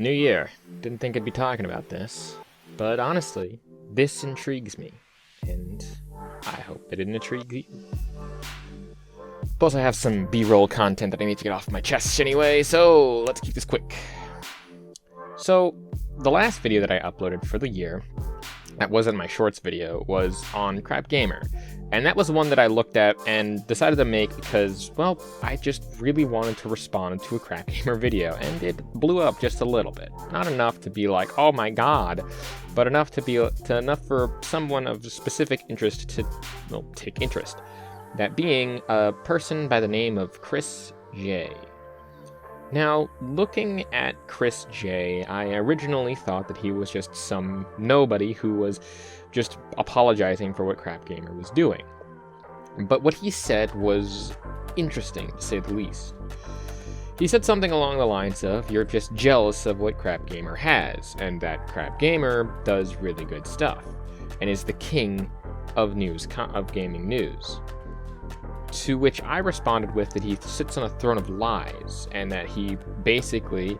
New year. Didn't think I'd be talking about this, but honestly, this intrigues me, and I hope it intrigues you. Plus, I have some B-roll content that I need to get off my chest anyway, so let's keep this quick. So, the last video that I uploaded for the year, that wasn't my shorts video, was on Crapgamer. And that was the one that I looked at and decided to make because, well, I just really wanted to respond to a Crapgamer video, and it blew up just a little bit. Not enough to be like, oh my god, but enough to be enough for someone of specific interest to, well, take interest. That being a person by the name of Chris J. Now, looking at Chris J, I originally thought that he was just some nobody who was just apologizing for what Crapgamer was doing. But what he said was interesting, to say the least. He said something along the lines of, you're just jealous of what Crapgamer has, and that Crapgamer does really good stuff, and is the king of gaming news. To which I responded with that he sits on a throne of lies, and that he basically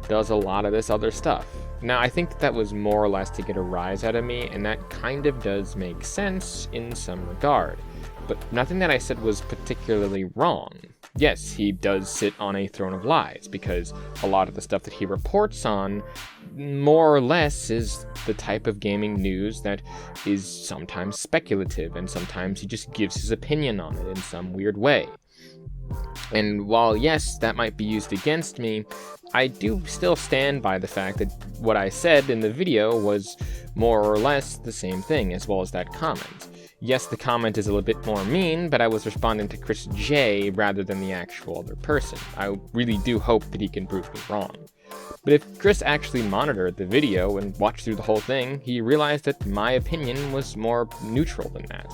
does a lot of this other stuff. Now, I think that was more or less to get a rise out of me, and that kind of does make sense in some regard. But nothing that I said was particularly wrong. Yes, he does sit on a throne of lies, because a lot of the stuff that he reports on, more or less, is the type of gaming news that is sometimes speculative, and sometimes he just gives his opinion on it in some weird way. And while, yes, that might be used against me, I do still stand by the fact that what I said in the video was more or less the same thing, as well as that comment. Yes, the comment is a little bit more mean, but I was responding to Chris J rather than the actual other person. I really do hope that he can prove me wrong. But if Chris actually monitored the video and watched through the whole thing, he realized that my opinion was more neutral than that.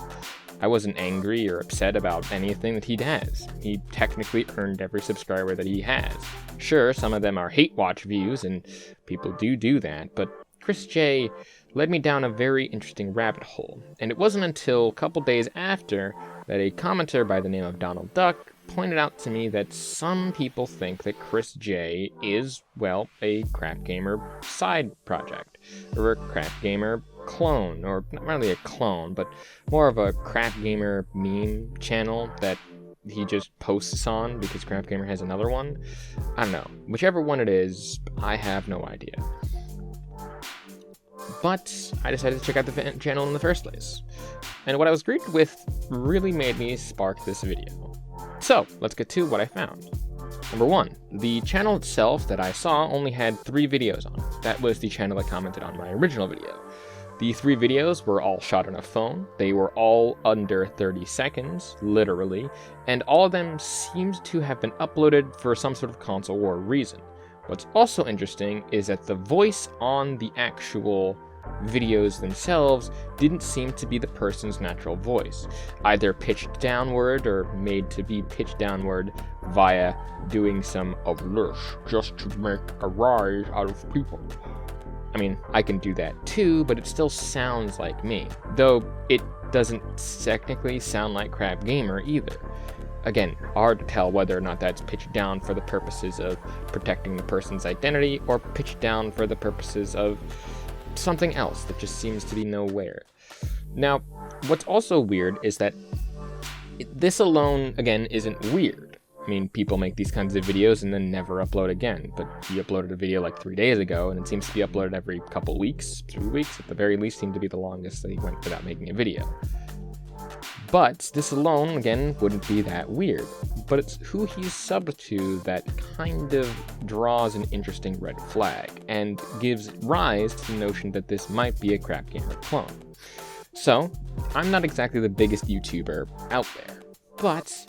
I wasn't angry or upset about anything that he has. He technically earned every subscriber that he has. Sure, some of them are hate watch views, and people do that, but Chris J led me down a very interesting rabbit hole. And it wasn't until a couple days after that a commenter by the name of Donald Duck pointed out to me that some people think that Chris J is, well, a Crapgamer side project, or a Crapgamer clone, or not really a clone, but more of a Crapgamer meme channel that he just posts on because Crapgamer has another one. I don't know. Whichever one it is, I have no idea. But I decided to check out the channel in the first place. And what I was greeted with really made me spark this video. So, let's get to what I found. Number 1, the channel itself that I saw only had 3 videos on it. That was the channel that commented on my original video. The 3 videos were all shot on a phone, they were all under 30 seconds, literally, and all of them seemed to have been uploaded for some sort of console war reason. What's also interesting is that the voice on the actual videos themselves didn't seem to be the person's natural voice, either pitched downward or made to be pitched downward via doing some of this just to make a rise out of people. I mean, I can do that too, but it still sounds like me, though it doesn't technically sound like Crapgamer either. Again, hard to tell whether or not that's pitched down for the purposes of protecting the person's identity, or pitched down for the purposes of something else that just seems to be nowhere. Now, what's also weird is that this alone, again, isn't weird. I mean, people make these kinds of videos and then never upload again, but he uploaded a video like 3 days ago, and it seems to be uploaded every couple weeks, 3 weeks at the very least, seemed to be the longest that he went without making a video. But this alone, again, wouldn't be that weird. But it's who he's subbed to that kind of draws an interesting red flag, and gives rise to the notion that this might be a Crapgamer clone. So, I'm not exactly the biggest YouTuber out there, but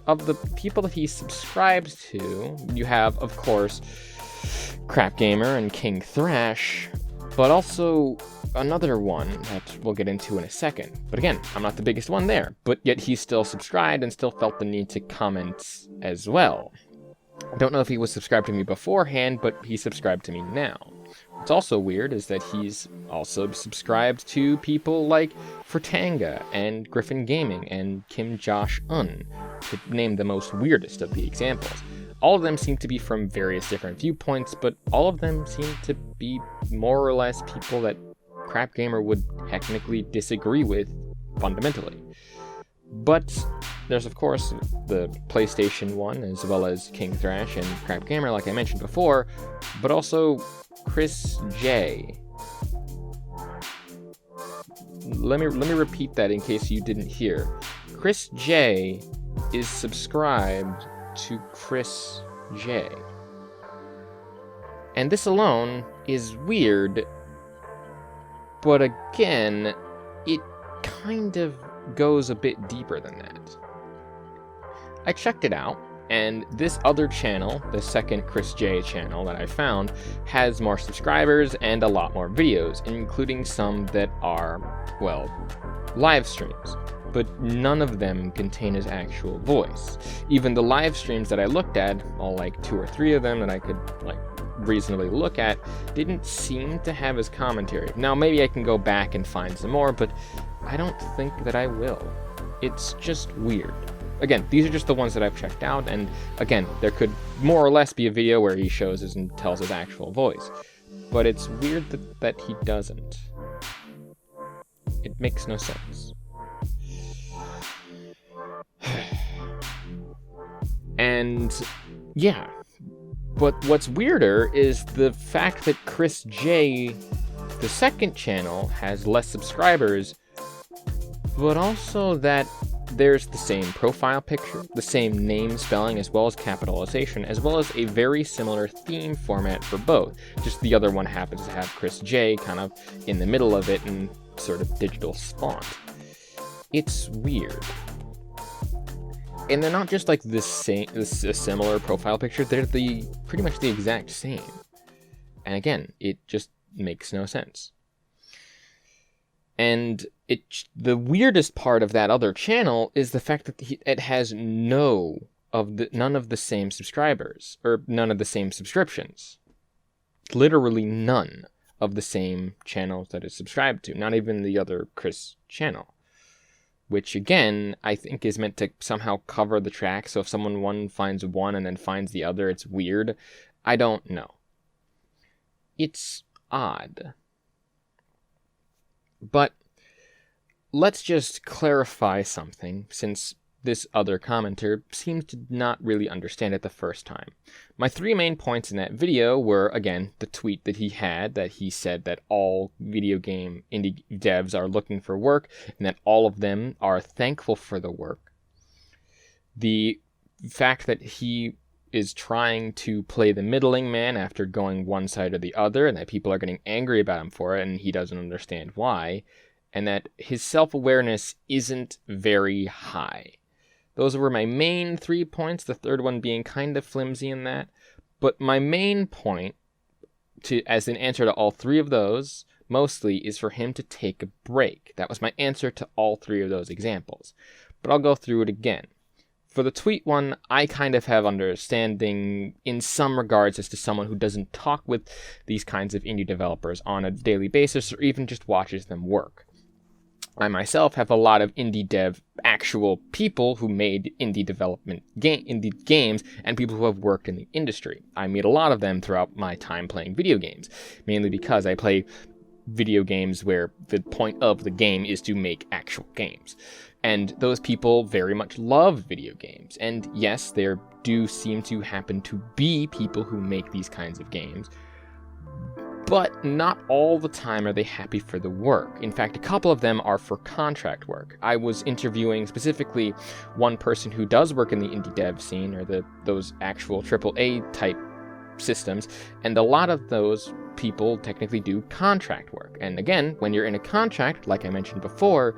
of the people that he subscribes to, you have, of course, Crapgamer and King Thrash, but also another one that we'll get into in a second. But again, I'm not the biggest one there, but yet he's still subscribed and still felt the need to comment as well. I don't know if he was subscribed to me beforehand, but he subscribed to me now. What's also weird is that he's also subscribed to people like Furtanga and Griffin Gaming and Kim Josh Un, to name the most weirdest of the examples. all of them seem to be from various different viewpoints, but all of them seem to be more or less people that Crapgamer would technically disagree with fundamentally. But there's, of course, the PlayStation 1, as well as King Thrash and Crapgamer, like I mentioned before, but also Chris J. Let me repeat that in case you didn't hear. Chris J is subscribed to Chris J. And this alone is weird, but again, it kind of goes a bit deeper than that. I checked it out, and this other channel, the second Chris J channel that I found, has more subscribers and a lot more videos, including some that are, well, live streams, but none of them contain his actual voice. Even the live streams that I looked at, all like 2 or 3 of them that I could reasonably look at, didn't seem to have his commentary. Now maybe I can go back and find some more, but I don't think that I will. It's just weird. Again, these are just the ones that I've checked out, and again, there could more or less be a video where he shows his and tells his actual voice. But it's weird that he doesn't. It makes no sense. And yeah, but what's weirder is the fact that Chris J, the second channel, has less subscribers, but also that there's the same profile picture, the same name spelling as well as capitalization, as well as a very similar theme format for both. Just the other one happens to have Chris J kind of in the middle of it in sort of digital font. It's weird. And they're not just like a similar profile picture, they're pretty much the exact same. And again, it just makes no sense. And the weirdest part of that other channel is the fact that it has none of the same subscribers, or none of the same subscriptions. Literally none of the same channels that it's subscribed to, not even the other Chris channel. Which again, I think is meant to somehow cover the tracks, so if someone finds one and then finds the other, it's weird. I don't know. It's odd. But let's just clarify something, since this other commenter seems to not really understand it the first time. My 3 main points in that video were, again, the tweet that he had, that he said that all video game indie devs are looking for work, and that all of them are thankful for the work. The fact that he is trying to play the middling man after going one side or the other, and that people are getting angry about him for it, and he doesn't understand why, and that his self-awareness isn't very high. Those were my main 3 points, the third one being kind of flimsy in that. But my main point, as an answer to all 3 of those, mostly, is for him to take a break. That was my answer to all 3 of those examples. But I'll go through it again. For the tweet one, I kind of have understanding in some regards as to someone who doesn't talk with these kinds of indie developers on a daily basis, or even just watches them work. I myself have a lot of indie dev actual people who made indie games and people who have worked in the industry. I meet a lot of them throughout my time playing video games, mainly because I play video games where the point of the game is to make actual games. And those people very much love video games. And yes, there do seem to happen to be people who make these kinds of games, but not all the time are they happy for the work. In fact, a couple of them are for contract work. I was interviewing specifically one person who does work in the indie dev scene, or those actual AAA type systems, and a lot of those people technically do contract work. And again, when you're in a contract, like I mentioned before,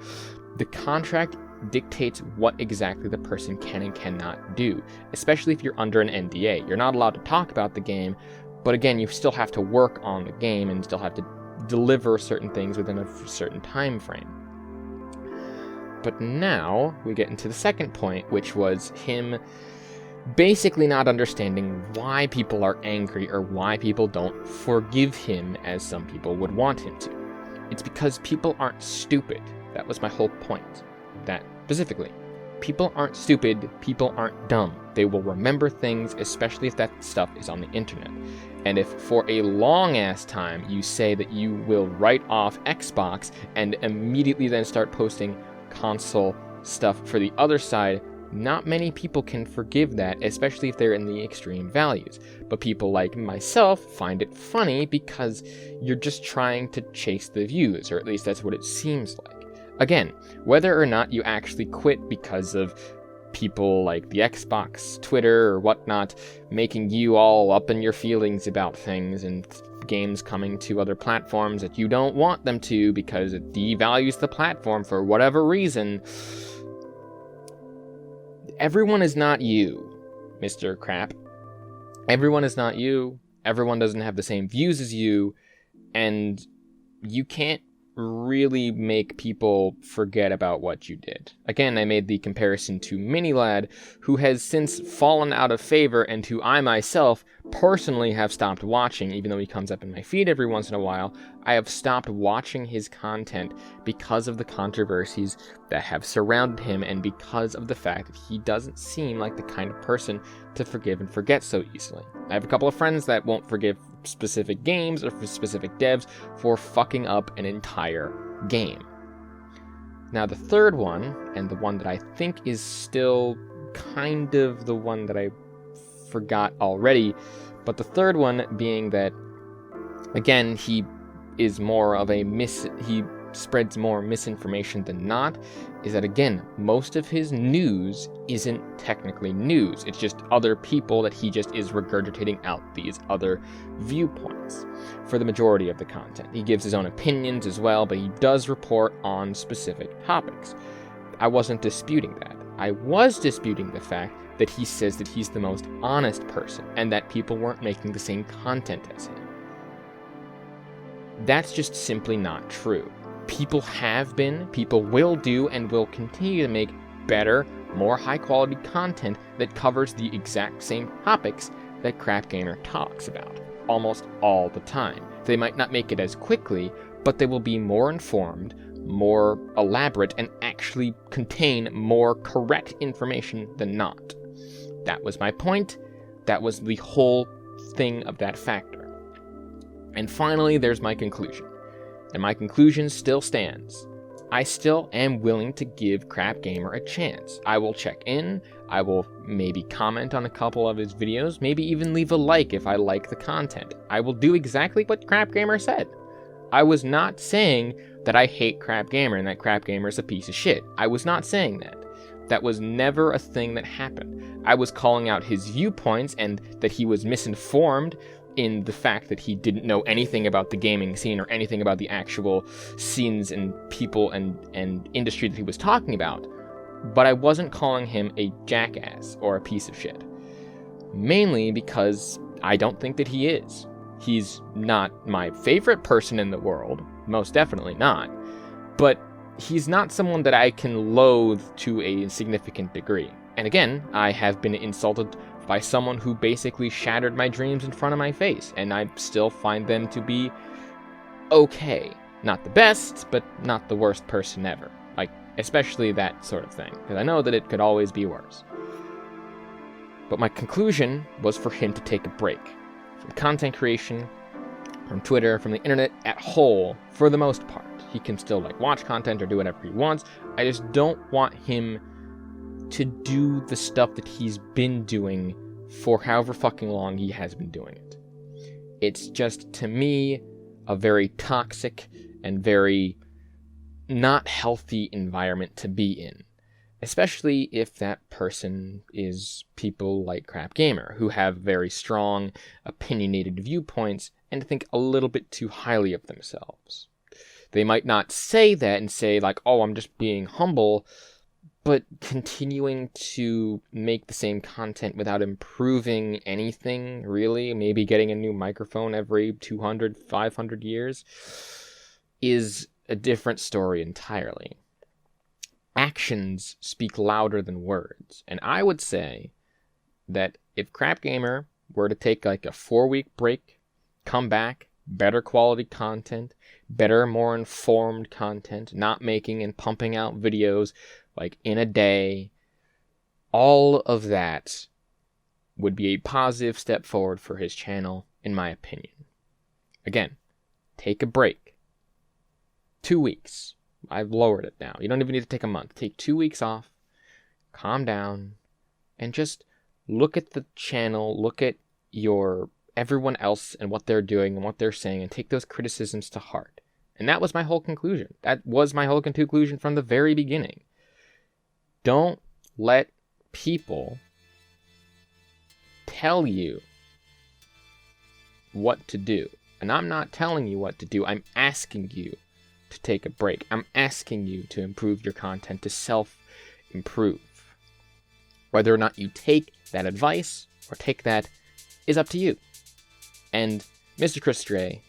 the contract dictates what exactly the person can and cannot do, especially if you're under an NDA. You're not allowed to talk about the game, but again, you still have to work on the game and still have to deliver certain things within a certain time frame. But now we get into the second point, which was him basically not understanding why people are angry or why people don't forgive him as some people would want him to. It's because people aren't stupid. That was my whole point. That specifically. people aren't stupid, people aren't dumb. They will remember things, especially if that stuff is on the internet. And if for a long-ass time you say that you will write off Xbox and immediately then start posting console stuff for the other side, not many people can forgive that, especially if they're in the extreme values. But people like myself find it funny because you're just trying to chase the views, or at least that's what it seems like. Again, whether or not you actually quit because of people like the Xbox, Twitter, or whatnot, making you all up in your feelings about things and games coming to other platforms that you don't want them to because it devalues the platform for whatever reason, everyone is not you, Mr. Crap. Everyone is not you. Everyone doesn't have the same views as you, and you can't really make people forget about what you did. Again, I made the comparison to Minilad, who has since fallen out of favor and who I myself personally have stopped watching, even though he comes up in my feed every once in a while. I have stopped watching his content because of the controversies that have surrounded him and because of the fact that he doesn't seem like the kind of person to forgive and forget so easily. I have a couple of friends that won't forgive specific games or for specific devs for fucking up an entire game. Now the third one, and the one that I think is still kind of the one that I forgot already, but the third one being that, again, he is more of a he spreads more misinformation than not, is that, again, most of his news isn't technically news. It's just other people that he just is regurgitating out these other viewpoints for the majority of the content. He gives his own opinions as well, but he does report on specific topics. I wasn't disputing that. I was disputing the fact that he says that he's the most honest person and that people weren't making the same content as him. That's just simply not true. People have been, people will do, and will continue to make better, more high-quality content that covers the exact same topics that Crapgamer talks about, almost all the time. They might not make it as quickly, but they will be more informed, more elaborate, and actually contain more correct information than not. That was my point. That was the whole thing of that factor. And finally, there's my conclusion. And my conclusion still stands. I still am willing to give Crapgamer a chance. I will check in, I will maybe comment on a couple of his videos, maybe even leave a like if I like the content. I will do exactly what Crapgamer said. I was not saying that I hate Crapgamer and that Crapgamer is a piece of shit. I was not saying that. That was never a thing that happened. I was calling out his viewpoints and that he was misinformed in the fact that he didn't know anything about the gaming scene or anything about the actual scenes and people and industry that he was talking about. But I wasn't calling him a jackass or a piece of shit. Mainly because I don't think that he is. He's not my favorite person in the world, most definitely not. But he's not someone that I can loathe to a significant degree. And again, I have been insulted by someone who basically shattered my dreams in front of my face, and I still find them to be okay. Not the best, but not the worst person ever. Like, especially that sort of thing, because I know that it could always be worse. But my conclusion was for him to take a break from content creation, from Twitter, from the internet at whole, for the most part. He can still, like, watch content or do whatever he wants. I just don't want him to do the stuff that he's been doing for however fucking long he has been doing it. It's just, to me, a very toxic and very not healthy environment to be in. Especially if that person is people like Crapgamer, who have very strong, opinionated viewpoints and think a little bit too highly of themselves. They might not say that and say, like, oh, I'm just being humble, but continuing to make the same content without improving anything, really, maybe getting a new microphone every 200, 500 years, is a different story entirely. Actions speak louder than words, and I would say that if Crapgamer were to take like a 4-week break, come back, better quality content, better, more informed content, not making and pumping out videos like in a day, All of that would be a positive step forward for his channel, in my opinion. Again, take a break. 2 weeks. I've lowered it now. You don't even need to take a month. Take 2 weeks off, calm down, and just look at the channel, look at everyone else and what they're doing and what they're saying, and take those criticisms to heart. And that was my whole conclusion. That was my whole conclusion from the very beginning. Don't let people tell you what to do. And I'm not telling you what to do. I'm asking you to take a break. I'm asking you to improve your content, to self-improve. Whether or not you take that advice or take that is up to you. And Mr. Chris Stray,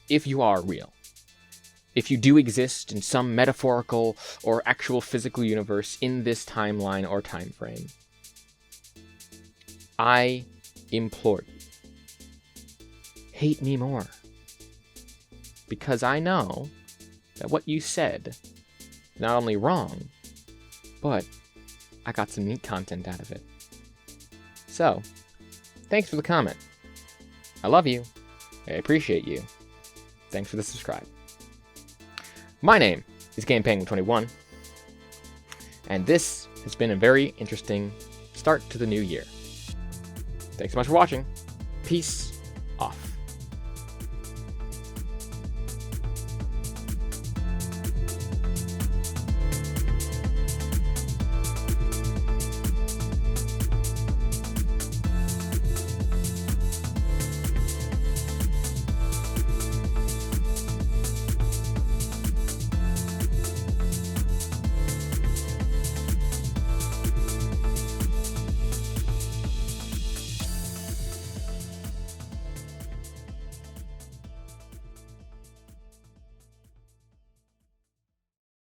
if you are real, if you do exist in some metaphorical or actual physical universe in this timeline or time frame, I implore you, hate me more. Because I know that what you said is not only wrong, but I got some neat content out of it. So, thanks for the comment. I love you. I appreciate you. Thanks for the subscribe. My name is GamePenguin21, and this has been a very interesting start to the new year. Thanks so much for watching. Peace off.